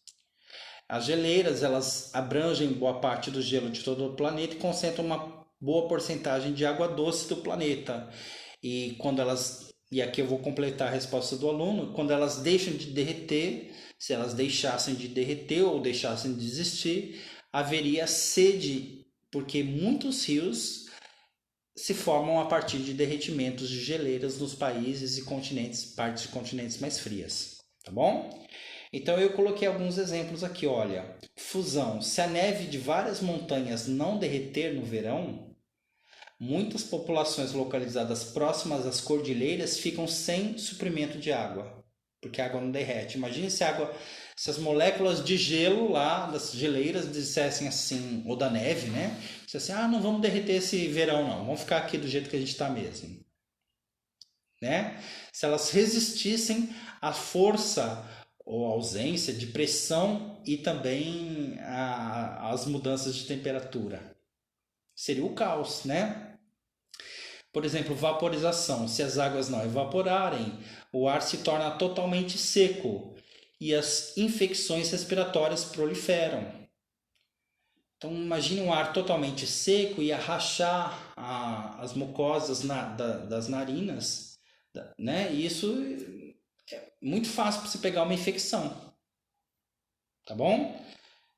As geleiras, elas abrangem boa parte do gelo de todo o planeta e concentram uma boa porcentagem de água doce do planeta. E quando elas e aqui eu vou completar a resposta do aluno, quando elas deixam de derreter, se elas deixassem de derreter ou deixassem de existir, haveria sede, porque muitos rios se formam a partir de derretimentos de geleiras nos países e continentes, partes de continentes mais frias, tá bom? Então eu coloquei alguns exemplos aqui, olha. Fusão. Se a neve de várias montanhas não derreter no verão, muitas populações localizadas próximas às cordilheiras ficam sem suprimento de água, porque a água não derrete. Imagine se se as moléculas de gelo lá das geleiras dissessem assim, ou da neve, né? Dissessem, não vamos derreter esse verão não, vamos ficar aqui do jeito que a gente está mesmo. Né? Se elas resistissem à força ou ausência de pressão e também as mudanças de temperatura. Seria o caos, né? Por exemplo, vaporização. Se as águas não evaporarem, o ar se torna totalmente seco e as infecções respiratórias proliferam. Então, imagine um ar totalmente seco e rachar as mucosas das narinas, né? E isso é muito fácil para você pegar uma infecção, tá bom?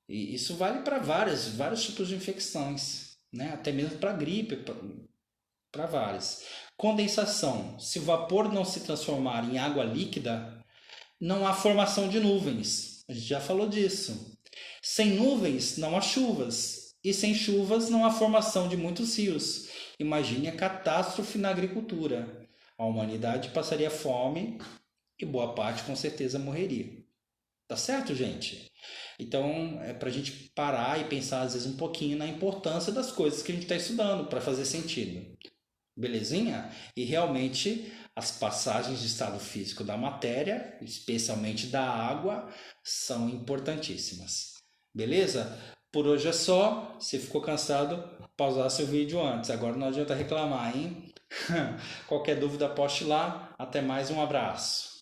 E isso vale para vários tipos de infecções, né? Até mesmo para gripe, para várias. Condensação. Se o vapor não se transformar em água líquida, não há formação de nuvens. A gente já falou disso. Sem nuvens, não há chuvas. E sem chuvas, não há formação de muitos rios. Imagine a catástrofe na agricultura. A humanidade passaria fome e boa parte com certeza morreria. Tá certo, gente? Então, é para a gente parar e pensar às vezes um pouquinho na importância das coisas que a gente está estudando para fazer sentido. Belezinha? E realmente as passagens de estado físico da matéria, especialmente da água, são importantíssimas. Beleza? Por hoje é só. Se ficou cansado, pausar seu vídeo antes. Agora não adianta reclamar, hein? Qualquer dúvida, poste lá. Até mais, um abraço.